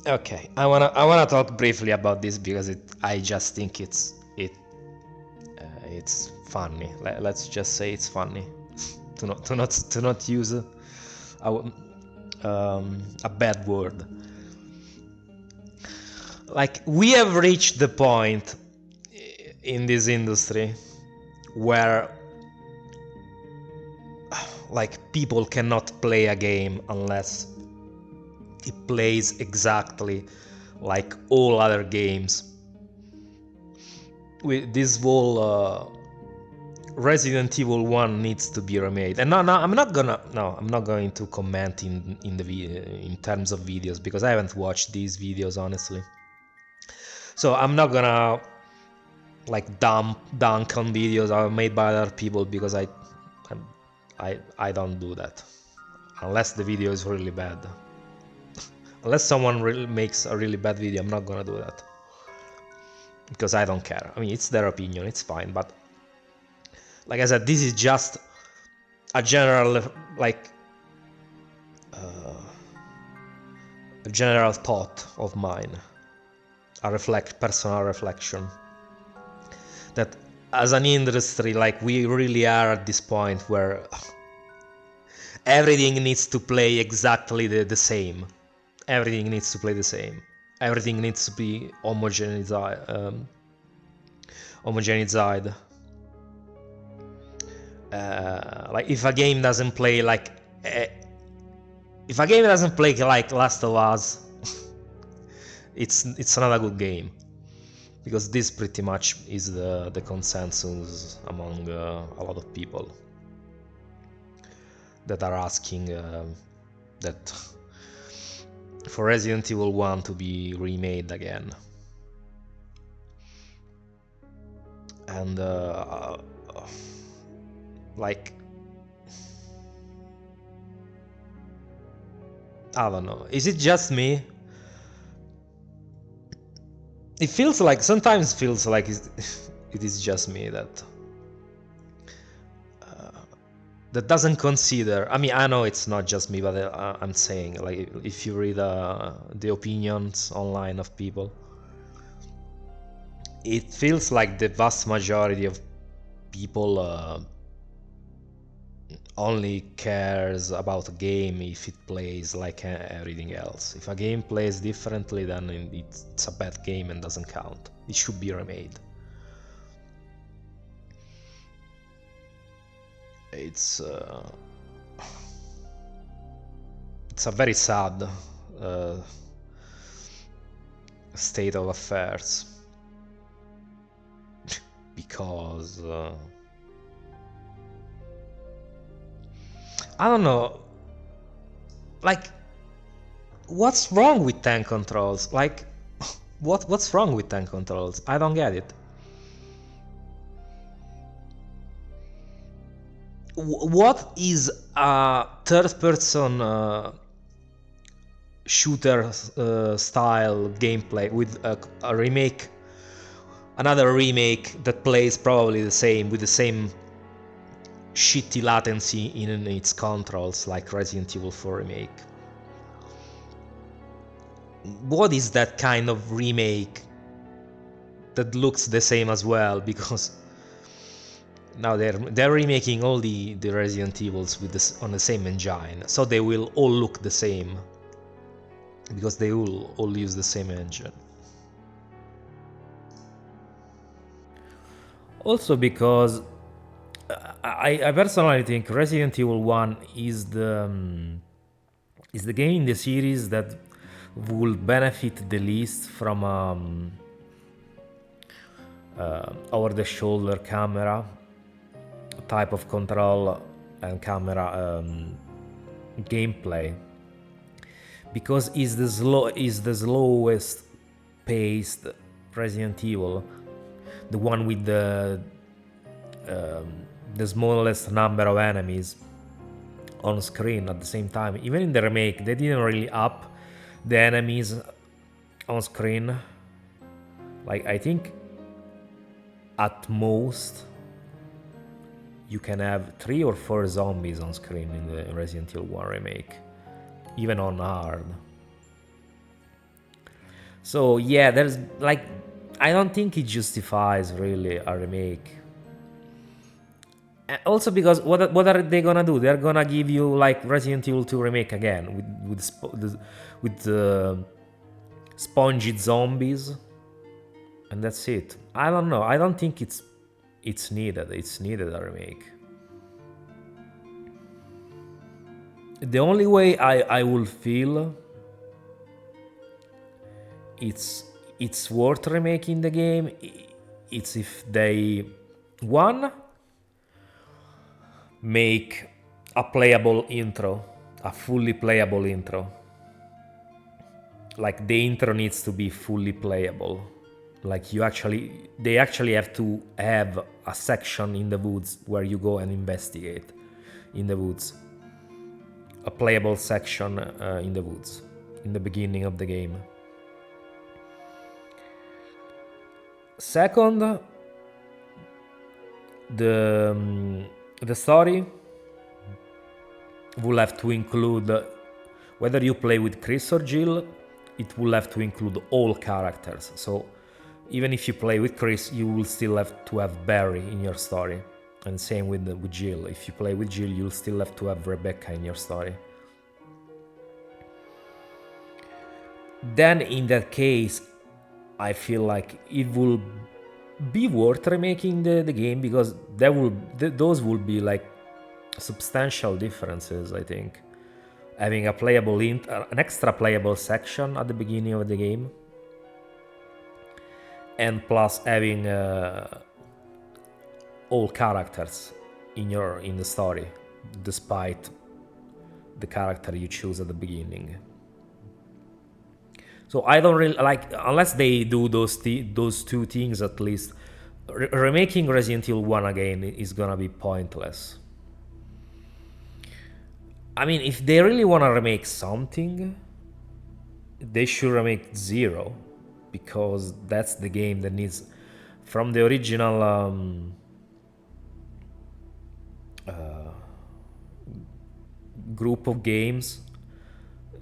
Okay, I wanna talk briefly about this because I just think it's funny. Let's just say it's funny to not use a bad word. Like, we have reached the point in this industry where like people cannot play a game unless it plays exactly like all other games. With this whole Resident Evil 1 needs to be remade. And I'm not going to comment in terms of videos because I haven't watched these videos honestly. So I'm not gonna like dunk on videos are made by other people because I don't do that unless the video is really bad. Unless someone really makes a really bad video, I'm not gonna do that because I don't care. I mean, it's their opinion, it's fine. But like I said, this is just a general like a general thought of mine, a personal reflection, that as an industry, like, we really are at this point where everything needs to play exactly the same. Everything needs to play the same. Everything needs to be homogenized. Like, if a game doesn't play like Last of Us, it's not a good game, because this pretty much is the consensus among a lot of people that are asking that for Resident Evil 1 to be remade again. And like, I don't know, is it just me? Sometimes feels like it is just me that doesn't consider. I mean, I know it's not just me, but I'm saying, like, if you read the opinions online of people, it feels like the vast majority of people only cares about a game if it plays like everything else. If a game plays differently, then it's a bad game and doesn't count. It should be remade. It's a very sad state of affairs, because I don't know, like, what's wrong with tank controls? Like, what's wrong with tank controls? I don't get it. What is a third-person shooter style gameplay with a remake, another remake that plays probably the same, with the same shitty latency in its controls, like Resident Evil 4 Remake? What is that kind of remake that looks the same as well? Because now they're remaking all the Resident Evils with on the same engine, so they will all look the same because they will all use the same engine. Also, because I personally think Resident Evil 1 is the game in the series that will benefit the least from over-the-shoulder camera type of control and camera gameplay, because is the slowest paced Resident Evil, the one with the smallest number of enemies on screen at the same time. Even in the remake, they didn't really up the enemies on screen. Like, I think at most you can have 3 or 4 zombies on screen in the Resident Evil 1 remake, even on hard. So yeah, there's like, I don't think it justifies really a remake. Also because what are they gonna do? They're gonna give you like Resident Evil 2 remake again with spongy zombies, and that's it. I don't know. I don't think it's needed. It's needed a remake. The only way I will feel it's worth remaking the game, it's if they, one, make a playable intro, a fully playable intro. Like the intro needs to be fully playable. Like they actually have to have a section in the woods where you go and investigate in the woods. A playable section in the woods in the beginning of the game. Second, the story will have to include, whether you play with Chris or Jill, it will have to include all characters. So even if you play with Chris, you will still have to have Barry in your story. And same with Jill. If you play with Jill, you'll still have to have Rebecca in your story. Then in that case, I feel like it will be worth remaking the game, because those will be like substantial differences, I think. Having a playable an extra playable section at the beginning of the game, and plus having all characters in the story, despite the character you choose at the beginning. So I don't really like, unless they do those two things at least. Remaking Resident Evil 1 again is gonna be pointless. I mean, if they really want to remake something, they should remake 0, because that's the game that needs, from the original group of games,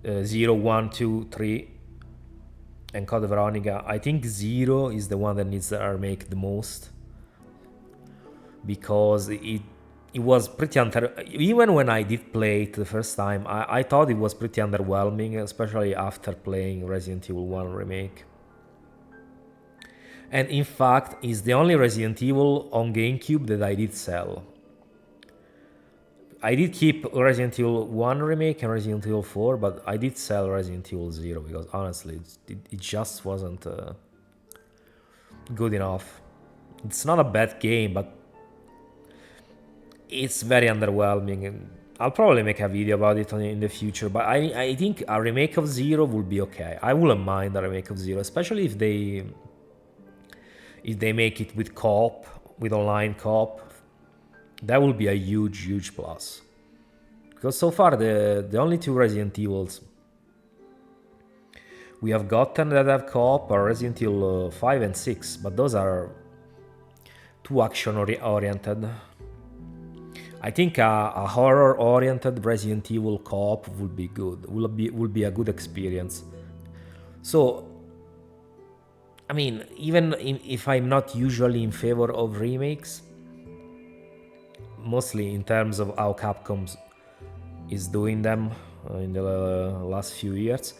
0, 1, 2, 3, and Code Veronica. I think 0 is the one that needs to remake the most, because it was pretty even when I did play it the first time, I thought it was pretty underwhelming, especially after playing Resident Evil 1 Remake. And in fact, it's the only Resident Evil on GameCube that I did sell. I did keep Resident Evil 1 Remake and Resident Evil 4, but I did sell Resident Evil 0, because honestly, it just wasn't good enough. It's not a bad game, but it's very underwhelming, and I'll probably make a video about it in the future. But I think a remake of 0 would be okay. I wouldn't mind a remake of 0, especially if they make it with co-op, with online co-op. That will be a huge plus. Because so far the only two Resident Evils we have gotten that have co-op are Resident Evil 5 and 6, but those are too action-oriented. I think a horror-oriented Resident Evil co-op would be good. Will be a good experience. So, I mean, even if I'm not usually in favor of remakes, mostly in terms of how Capcom is doing them in the last few years,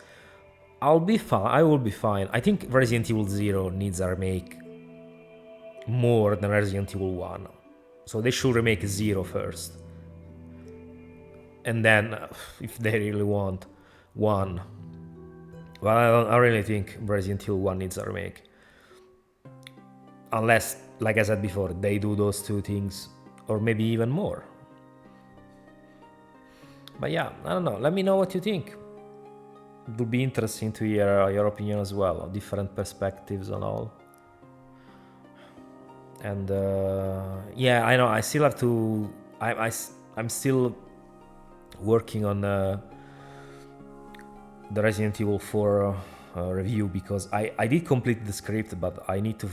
I'll be fine. I will be fine. I think Resident Evil 0 needs a remake more than Resident Evil 1. So they should remake 0 first. And then, if they really want 1. Well, I really think Resident Evil 1 needs a remake. Unless, like I said before, they do those two things, or maybe even more. But yeah, I don't know. Let me know what you think. It would be interesting to hear your opinion as well, different perspectives on all. And yeah, I know I still have to. I'm still working on the Resident Evil 4 review, because I did complete the script, but I need to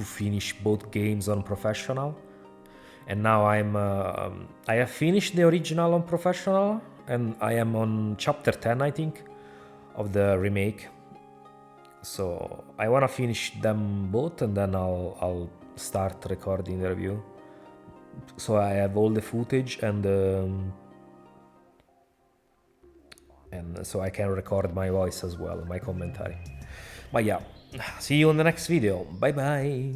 finish both games on professional. And now I have finished the original on professional, and I am on chapter 10, I think, of the remake. So I want to finish them both, and then I'll start recording the review. So I have all the footage, and so I can record my voice as well, my commentary. But yeah, see you on the next video. Bye bye.